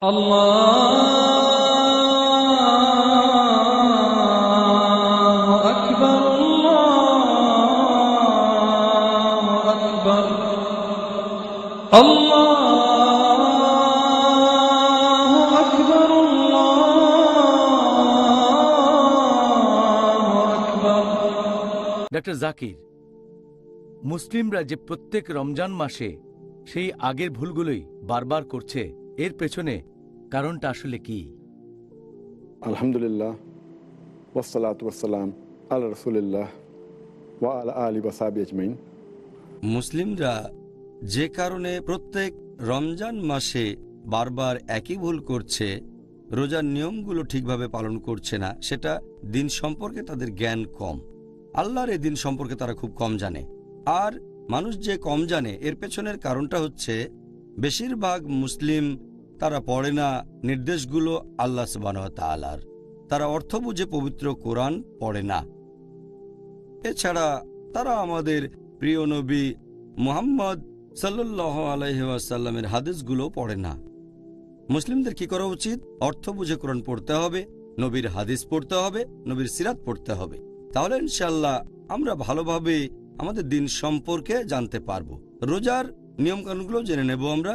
আল্লাহু আকবার, আল্লাহু আকবার, আল্লাহু আকবার, আল্লাহু আকবার। ডক্টর জাকির, মুসলিমরা যে প্রত্যেক রমজান মাসে সেই আগের ভুলগুলোই বারবার করছে, এর পেছনে কারণটা আসলে কি? আলহামদুলিল্লাহ, ওয়াসসালাতু ওয়াসসালাম আলা রাসূলিল্লাহ ওয়া আলা আলিহি ওয়া সাহবিহি আজমাইন। মুসলিমরা যে কারণে প্রত্যেক রমজান মাসে বারবার একই ভুল করছে, রোজার নিয়মগুলো ঠিকভাবে পালন করছে না, সেটা দিন সম্পর্কে তাদের জ্ঞান কম। আল্লাহর এই দিন সম্পর্কে তারা খুব কম জানে। আর মানুষ যে কম জানে, এর পেছনের কারণটা হচ্ছে বেশিরভাগ মুসলিম তারা পড়ে না নির্দেশগুলো আল্লাহ সুবহানাহু ওয়া তাআলার। তারা অর্থ বুঝে পবিত্র কোরআন পড়ে না। এছাড়া তারা আমাদের প্রিয় নবী মুহাম্মদ সাল্লাল্লাহু আলাইহি ওয়াসাল্লামের হাদিসগুলো পড়ে না। মুসলিমদের কি করা উচিত? অর্থ বুঝে কোরআন পড়তে হবে, নবীর হাদিস পড়তে হবে, নবীর সিরাত পড়তে হবে। তাহলে ইনশাআল্লাহ আমরা ভালোভাবে আমাদের দিন সম্পর্কে জানতে পারবো, রোজার নিয়মকানুনগুলো জেনে নেব আমরা।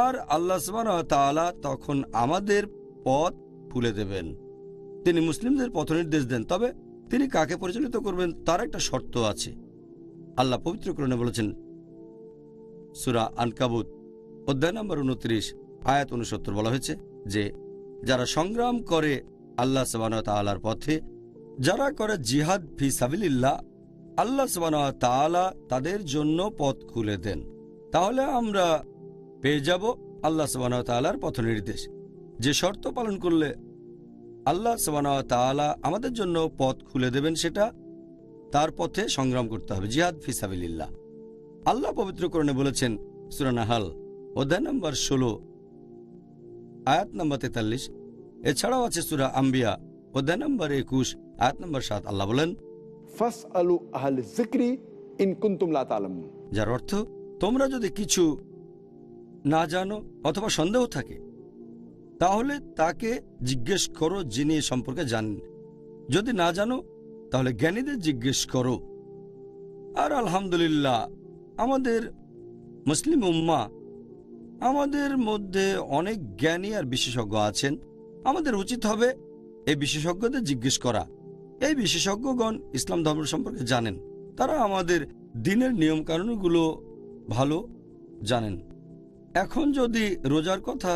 আর আল্লাহ সুবহানাহু ওয়া তাআলা তখন আমাদের পথ খুলে দেবেন। তিনি মুসলিমদের পথ নির্দেশ দেন, তবে তিনি কাকে পরিচালিত করবেন তার একটা শর্ত আছে। আল্লাহ পবিত্র কোরআনে বলেছেন, সূরা আনকাবুত অধ্যায় নম্বর 29 আয়াত 69 বলা হয়েছে যে যারা সংগ্রাম করে আল্লাহ সুবহানাহু ওয়া তাআলার পথে, যারা করে জিহাদ ফি সাবিলিল্লাহ, আল্লাহ সুবহানাহু ওয়া তাআলা তাদের জন্য পথ খুলে দেন। তাহলে আমরা পেয়ে যাব আল্লাহ সুবহানাহু ওয়া তাআলার পথ নির্দেশ। যে শর্ত পালন করলে আল্লাহ সুবহানাহু ওয়া তাআলা আমাদের জন্য পথ খুলে দেবেন, সেটা তার পথে সংগ্রাম করতে হবে, জিহাদ ফি সাবিলিল্লাহ। আল্লাহ পবিত্র কোরআনে বলেছেন সূরা নাহাল অধ্যায় নম্বর 16 আয়াত নম্বর 43। এছাড়াও আছে সূরা আম্বিয়া অধ্যায় নম্বর 21 আয়াত নম্বর 7। আল্লাহ বলেন, ফাসআলু আহলাজ যিকরি ইন কুনতুম লা তা'লামুন। যার অর্থ, তোমরা যদি কিছু না জানো অথবা সন্দেহ থাকে, তাহলে তাকে জিজ্ঞেস করো যিনি এ সম্পর্কে জানেন। যদি না জানো তাহলে জ্ঞানীদের জিজ্ঞেস করো। আর আলহামদুলিল্লাহ, আমাদের মুসলিম উম্মাহ, আমাদের মধ্যে অনেক জ্ঞানী আর বিশেষজ্ঞ আছেন। আমাদের উচিত হবে এই বিশেষজ্ঞদের জিজ্ঞেস করা। এই বিশেষজ্ঞগণ ইসলাম ধর্ম সম্পর্কে জানেন, তারা আমাদের দিনের নিয়ম কানুনগুলো ভালো জানেন। এখন যদি রোজার কথা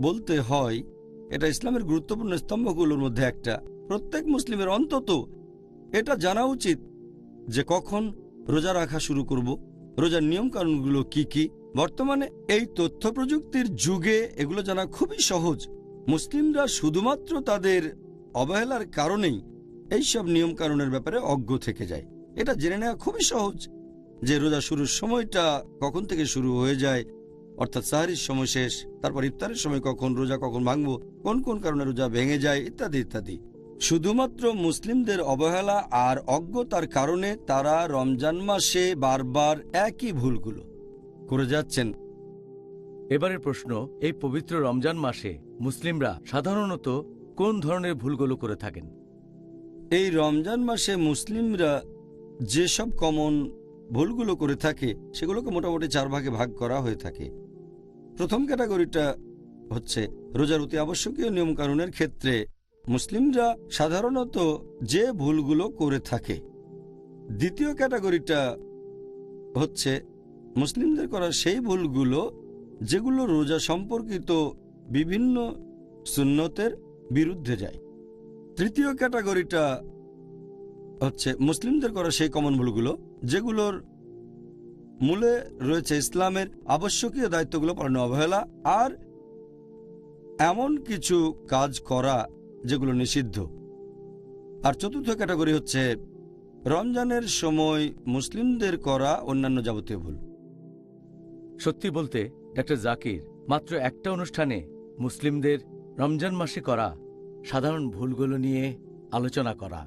বলতে হয়, এটা ইসলামের গুরুত্বপূর্ণ স্তম্ভগুলোর মধ্যে একটা। প্রত্যেক মুসলিমের অন্তত এটা জানা উচিত যে কখন রোজা রাখা শুরু করব, রোজার নিয়ম কানুনগুলো কি কি। বর্তমানে এই তথ্য প্রযুক্তির যুগে এগুলো জানা খুবই সহজ। মুসলিমরা শুধুমাত্র তাদের অবহেলার কারণেই এইসব নিয়ম কানুনের ব্যাপারে অজ্ঞ থেকে যায়। এটা জেনে নেওয়া খুবই সহজ যে রোজা শুরুর সময়টা কখন থেকে শুরু হয়ে যায়, অর্থাৎ সাহরির সময় শেষ, তারপর ইফতারের সময় কখন, রোজা কখন ভাঙবো, কোন কোন কারণে রোজা ভেঙে যায়, ইত্যাদি ইত্যাদি। শুধুমাত্র মুসলিমদের অবহেলা আর অজ্ঞতার কারণে তারা রমজান মাসে বারবার একই ভুলগুলো করে যাচ্ছেন। এবারের প্রশ্ন, এই পবিত্র রমজান মাসে মুসলিমরা সাধারণত কোন ধরনের ভুলগুলো করে থাকেন? এই রমজান মাসে মুসলিমরা যেসব কমন ভুলগুলো করে থাকে সেগুলোকে মোটামুটি 4 ভাগে ভাগ করা হয়ে থাকে। প্রথম ক্যাটাগরিটা হচ্ছে রোজার অতি আবশ্যকীয় নিয়মকানুনের ক্ষেত্রে মুসলিমরা সাধারণত যে ভুলগুলো করে থাকে। দ্বিতীয় ক্যাটাগরিটা হচ্ছে মুসলিমদের করা সেই ভুলগুলো যেগুলো রোজা সম্পর্কিত বিভিন্ন সুন্নতের বিরুদ্ধে যায়। তৃতীয় ক্যাটাগরিটা হচ্ছে মুসলিমদের করা সেই কমন ভুলগুলো যেগুলোর মূলে রয়েছে ইসলামের আবশ্যকীয় দায়িত্বগুলো পালনে অবহেলা আর এমন কিছু কাজ করা যেগুলো নিষিদ্ধ। আর চতুর্থ ক্যাটাগরি হচ্ছে রমজানের সময় মুসলিমদের করা অন্যান্য যাবতীয় ভুল। সত্যি বলতে ডক্টর জাকির, মাত্র একটা অনুষ্ঠানে মুসলিমদের রমজান মাসে করা সাধারণ ভুলগুলো নিয়ে আলোচনা করা,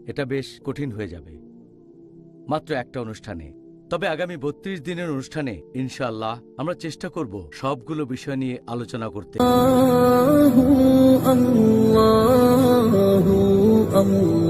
এটা বেশ কঠিন হয়ে যাবে। মাত্র একটা অনুষ্ঠানে তবে আগামী ৩২ দিনের অনুষ্ঠানে ইনশাআল্লাহ আমরা চেষ্টা করব সবগুলো বিষয় নিয়ে আলোচনা করতে। الله الله